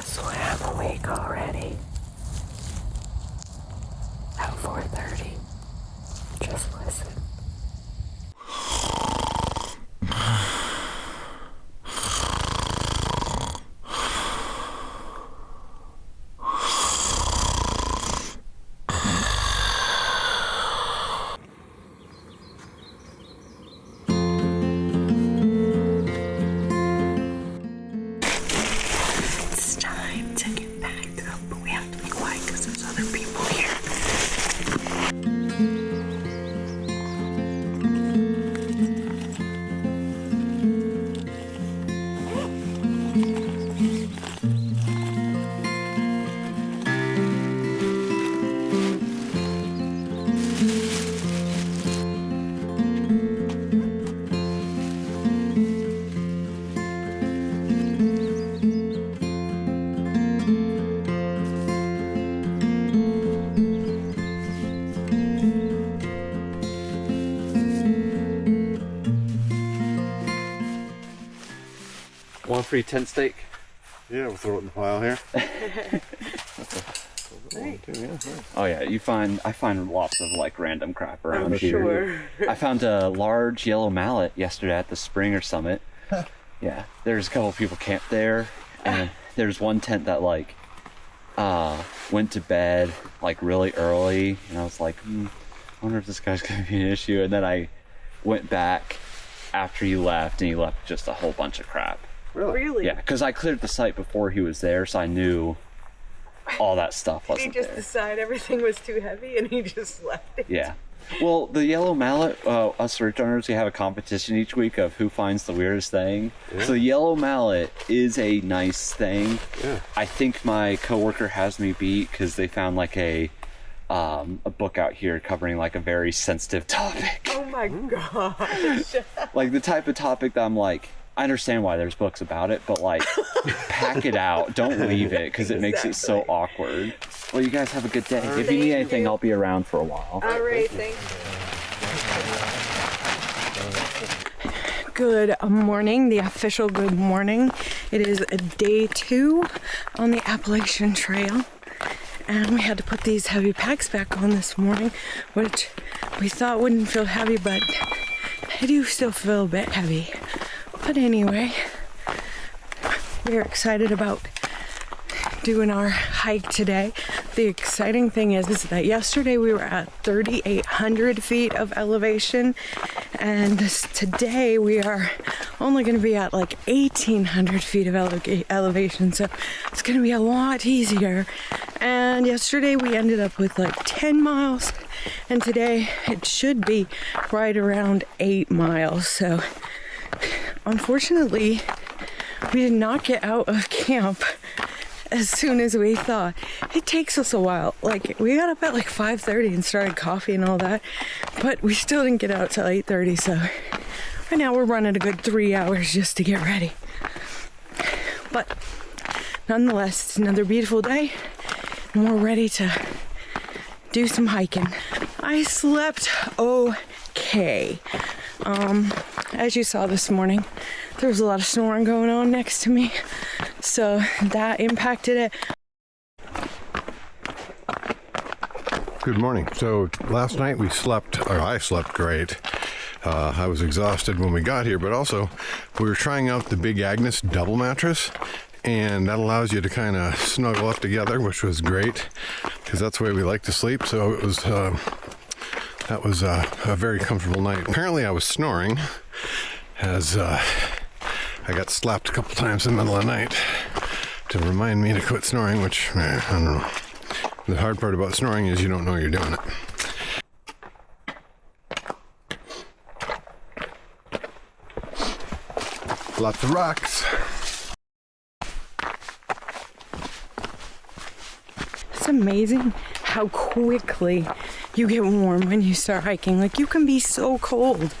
That's why I'm awake already. At 4:30. Just listen. It's time to get packed up, but we have to be quiet because there's other people here. One free tent stake. Yeah, we'll throw it in the pile here. Oh yeah, I find lots of like random crap around here. Sure. I found a large yellow mallet yesterday at the Springer Summit. Yeah, there's a couple of people camped there, and there's one tent that like went to bed like really early, and I was like, I wonder if this guy's gonna be an issue. And then I went back after you left, and he left just a whole bunch of crap. Really? Yeah, because I cleared the site before he was there, so I knew all that stuff wasn't He just there. decided everything was too heavy and he just left it. Yeah. Well, the yellow mallet, us search owners, we have a competition each week of who finds the weirdest thing. Yeah. So the yellow mallet is a nice thing. Yeah. I think my coworker has me beat because they found like a book out here covering like a very sensitive topic. Oh my gosh. Like the type of topic that I'm like, I understand why there's books about it, but like, pack it out. Don't leave it because it makes it so awkward. Well, you guys have a good day. If you need anything, I'll be around for a while. All right, thank you. Good morning, the official good morning. It is day 2 on the Appalachian Trail. And we had to put these heavy packs back on this morning, which we thought wouldn't feel heavy, but they do still feel a bit heavy. But anyway, we're excited about doing our hike today. The exciting thing is that yesterday we were at 3,800 feet of elevation, and today we are only going to be at like 1,800 feet of elevation, so it's going to be a lot easier. And yesterday we ended up with like 10 miles, and today it should be right around 8 miles. So unfortunately, we did not get out of camp as soon as we thought. It takes us a while. Like, we got up at like 5:30 and started coffee and all that, but we still didn't get out till 8:30. So right now we're running a good 3 hours just to get ready. But nonetheless, it's another beautiful day, and we're ready to do some hiking. I slept okay. As you saw this morning, there was a lot of snoring going on next to me, so that impacted it. Good morning. So last night I slept great. I was exhausted when we got here, but also we were trying out the Big Agnes double mattress, and that allows you to kind of snuggle up together, which was great because that's the way we like to sleep. So it was that was a very comfortable night. Apparently I was snoring as I got slapped a couple times in the middle of the night to remind me to quit snoring, which, I don't know. The hard part about snoring is you don't know you're doing it. Lots of rocks. It's amazing how quickly you get warm when you start hiking. Like, you can be so cold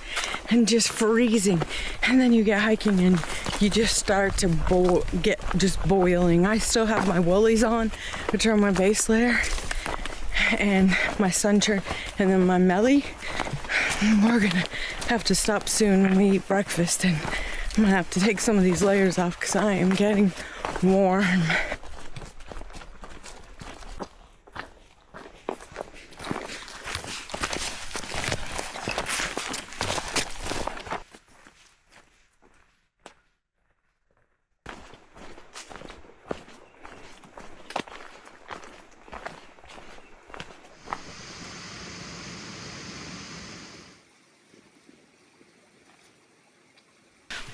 and just freezing, and then you get hiking and you just start to get boiling. I still have my woolies on, which are my base layer, and my sun shirt, and then my melly. We're gonna have to stop soon when we eat breakfast, and I'm gonna have to take some of these layers off because I am getting warm.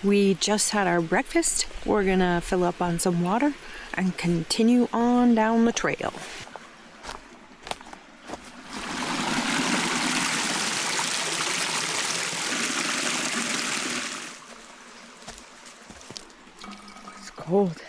We just had our breakfast. We're gonna fill up on some water and continue on down the trail. It's cold.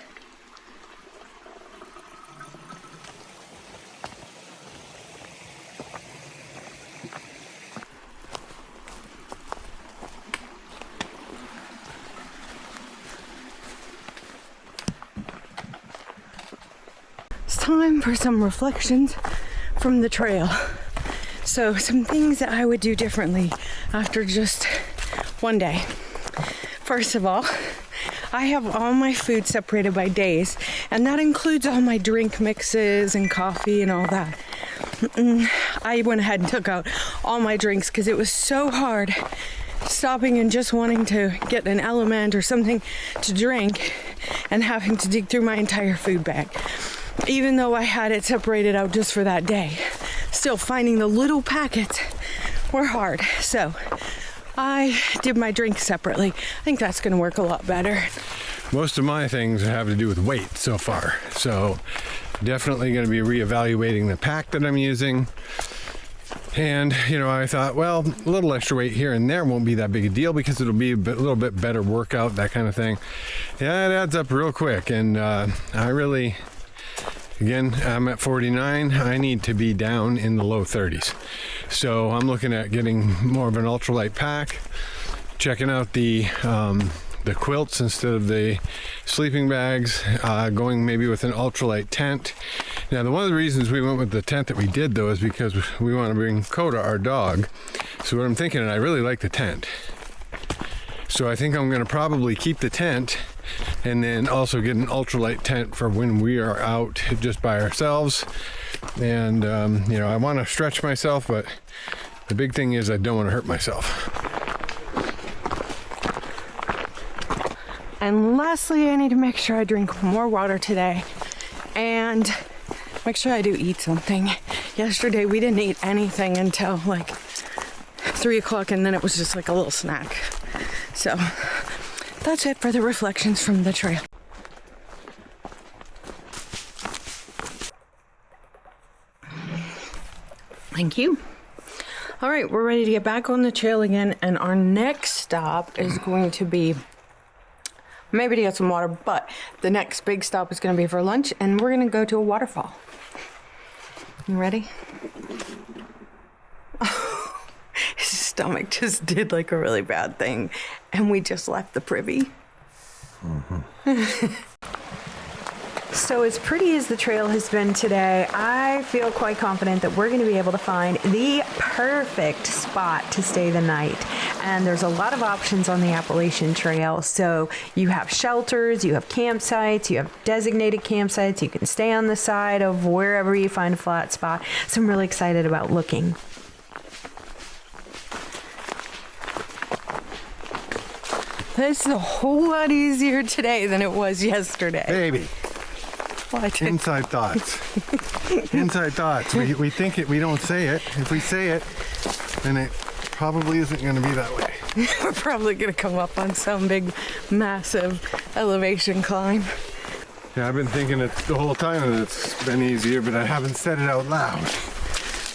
Time for some reflections from the trail. So some things that I would do differently after just one day. First of all, I have all my food separated by days, and that includes all my drink mixes and coffee and all that. I went ahead and took out all my drinks because it was so hard stopping and just wanting to get an element or something to drink and having to dig through my entire food bag. Even though I had it separated out just for that day, still finding the little packets were hard. So I did my drink separately. I think that's going to work a lot better. Most of my things have to do with weight so far. So definitely going to be reevaluating the pack that I'm using. And, I thought, well, a little extra weight here and there won't be that big a deal because it'll be a little bit better workout, that kind of thing. Yeah, it adds up real quick. And Again, I'm at 49. I need to be down in the low 30s. So I'm looking at getting more of an ultralight pack, checking out the quilts instead of the sleeping bags, going maybe with an ultralight tent. Now, one of the reasons we went with the tent that we did, though, is because we want to bring Coda, our dog. So what I'm thinking, and I really like the tent. So I think I'm going to probably keep the tent and then also get an ultralight tent for when we are out just by ourselves. And, I want to stretch myself, but the big thing is I don't want to hurt myself. And lastly, I need to make sure I drink more water today and make sure I do eat something. Yesterday, we didn't eat anything until like 3 o'clock, and then it was just like a little snack. So that's it for the reflections from the trail. Thank you. All right, we're ready to get back on the trail again, and our next stop is going to be maybe to get some water, but the next big stop is going to be for lunch, and we're going to go to a waterfall. You ready? His stomach just did like a really bad thing, and we just left the privy. So as pretty as the trail has been today, I feel quite confident that we're going to be able to find the perfect spot to stay the night. And there's a lot of options on the Appalachian Trail. So you have shelters, you have campsites, you have designated campsites. You can stay on the side of wherever you find a flat spot. So I'm really excited about looking. This is a whole lot easier today than it was yesterday. Baby. What? Inside thoughts. Inside thoughts. We think it, we don't say it. If we say it, then it probably isn't going to be that way. We're probably going to come up on some big, massive elevation climb. Yeah, I've been thinking it the whole time that it's been easier, but I haven't said it out loud.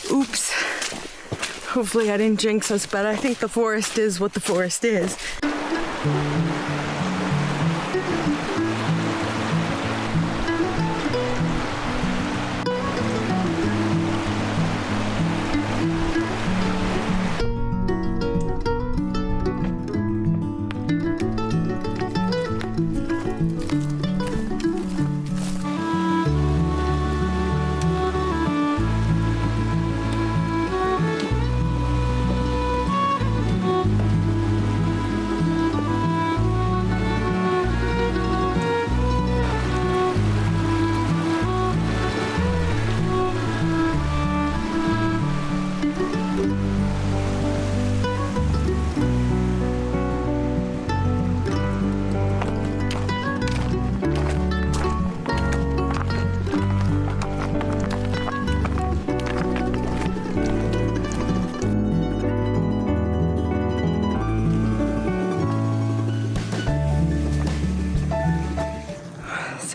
Oops. Hopefully I didn't jinx us, but I think the forest is what the forest is.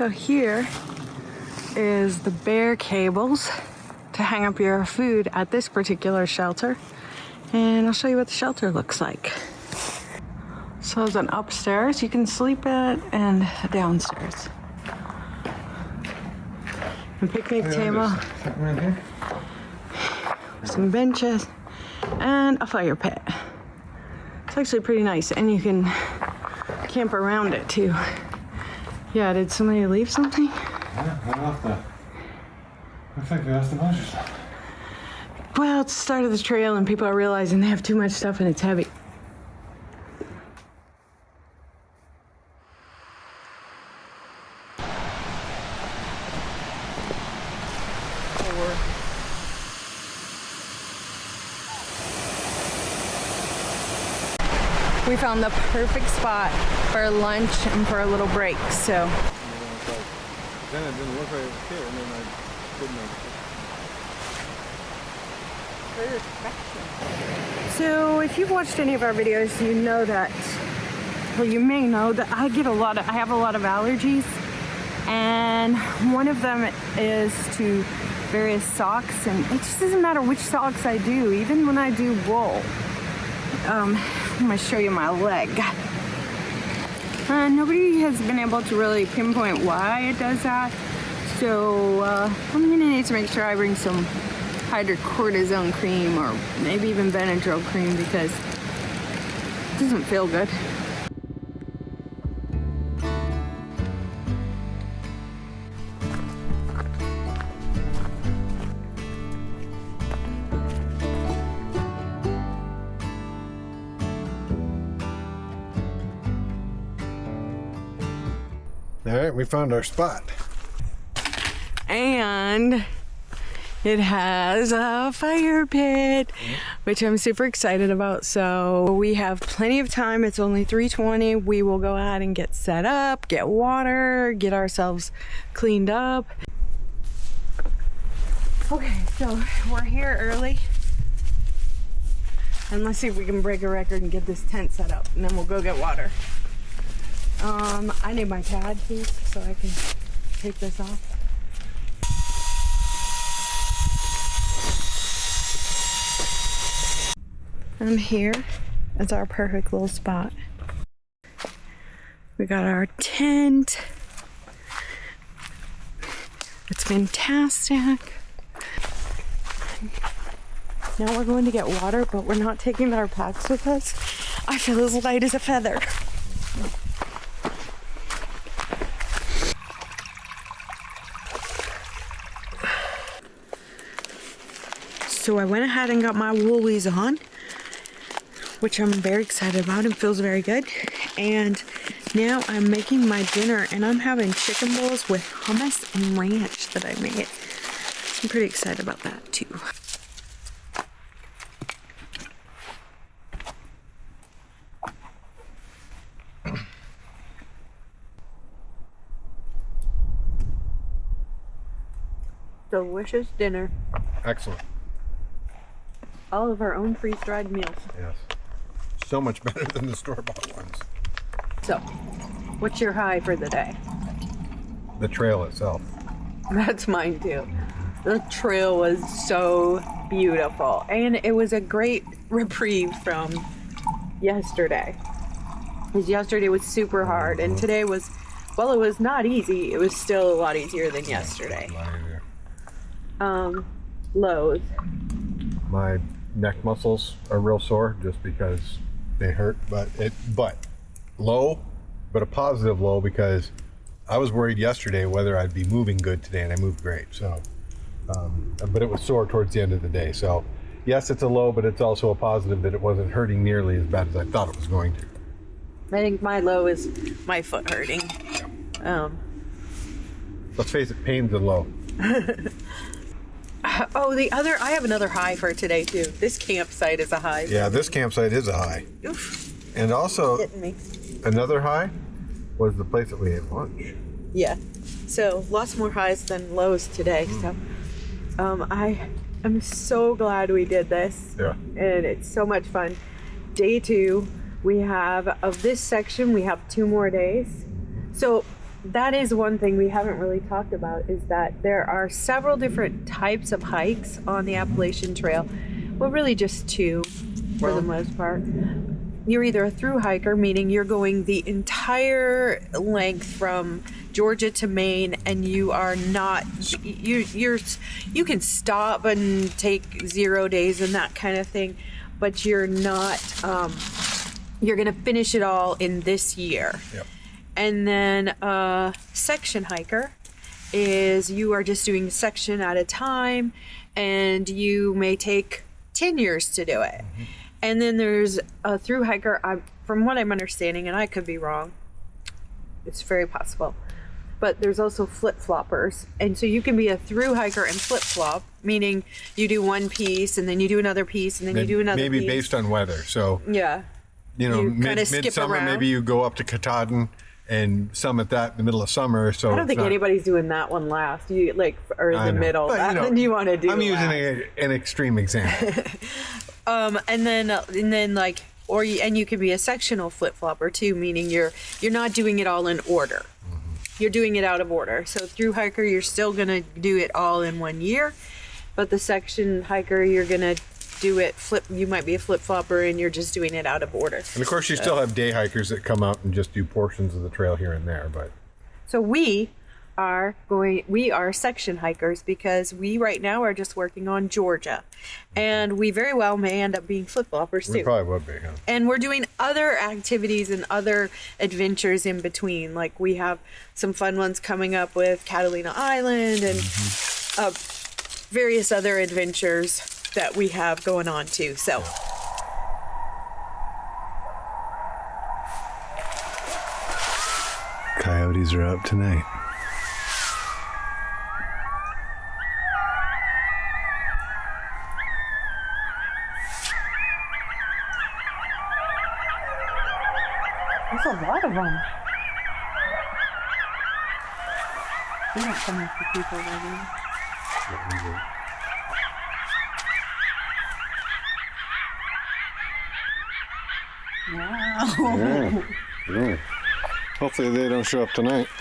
So here is the bear cables to hang up your food at this particular shelter. And I'll show you what the shelter looks like. So there's an upstairs you can sleep at and a downstairs. A picnic table, some benches, and a fire pit. It's actually pretty nice, and you can camp around it too. Yeah, did somebody leave something? Yeah, I left that. Looks like they lost a bunch of stuff. Well, it's the start of the trail and people are realizing they have too much stuff and it's heavy. We found the perfect spot for lunch and for a little break, so. Then it didn't look like it was here, and then I didn't know. So if you've watched any of our videos, you know that, well, you may know that I have a lot of allergies, and one of them is to various socks, and it just doesn't matter which socks I do, even when I do wool. I'm gonna show you my leg. Nobody has been able to really pinpoint why it does that, so I'm gonna need to make sure I bring some hydrocortisone cream or maybe even Benadryl cream because it doesn't feel good. All right, we found our spot. And it has a fire pit, which I'm super excited about. So we have plenty of time. It's only 3:20. We will go ahead and get set up, get water, get ourselves cleaned up. Okay, so we're here early. And let's see if we can break a record and get this tent set up, and then we'll go get water. I need my pad, please, so I can take this off. I'm here. It's our perfect little spot. We got our tent. It's fantastic. Now we're going to get water, but we're not taking our packs with us. I feel as light as a feather. So I went ahead and got my woolies on, which I'm very excited about and feels very good. And now I'm making my dinner, and I'm having chicken bowls with hummus and ranch that I made. So I'm pretty excited about that too. Delicious dinner. Excellent. All of our own freeze-dried meals. Yes. So much better than the store-bought ones. So, what's your high for the day? The trail itself. That's mine too. The trail was so beautiful, and it was a great reprieve from yesterday. Because yesterday was super hard, and today was, well, it was not easy. It was still a lot easier than yesterday. Lows. My neck muscles are real sore just because they hurt, but low, but a positive low, because I was worried yesterday whether I'd be moving good today, and I moved great. So, but it was sore towards the end of the day. So, yes, it's a low, but it's also a positive that it wasn't hurting nearly as bad as I thought it was going to. I think my low is my foot hurting. Let's face it, pain's a low. Oh, I have another high for today too. This campsite is a high. Yeah, this campsite is a high. Oof. And also, Hitting me. another high was the place that we ate lunch. Yeah. So lots more highs than lows today. So I am so glad we did this. Yeah. And it's so much fun. Day 2, we have, of this section, we have 2 more days. So that is one thing we haven't really talked about, is that there are several different types of hikes on the Appalachian Trail. Well, really just two for the most part. You're either a through hiker, meaning you're going the entire length from Georgia to Maine, and you are not you can stop and take 0 days and that kind of thing, but you're not you're gonna finish it all in this year. Yep. And then section hiker is you are just doing a section at a time, and you may take 10 years to do it. Mm-hmm. And then there's a through hiker, from what I'm understanding, and I could be wrong, it's very possible, but there's also flip-floppers. And so you can be a through hiker and flip-flop, meaning you do one piece and then you do another piece and then you do another maybe piece. Maybe based on weather. So, yeah, you know, you kinda skip midsummer, around. maybe you go up to Katahdin and summit that in the middle of summer. So I don't think anybody's doing that one last. You or in I the know. middle. But, That you know, one you want to do. I'm using last. an extreme example. And then like, and you can be a sectional flip flopper too, meaning you're not doing it all in order. Mm-hmm. You're doing it out of order. So through hiker, you're still gonna do it all in 1 year, but the section hiker, you're gonna do it flip. You might be a flip flopper, and you're just doing it out of order. And of course, you still have day hikers that come out and just do portions of the trail here and there. But so we are section hikers, because we right now are just working on Georgia, and we very well may end up being flip floppers too. we probably would be. Huh? And we're doing other activities and other adventures in between. Like we have some fun ones coming up with Catalina Island and various other adventures that we have going on too. So. Coyotes are out tonight. There's a lot of them. They're not coming for people, right? Wow. Yeah. Hopefully they don't show up tonight.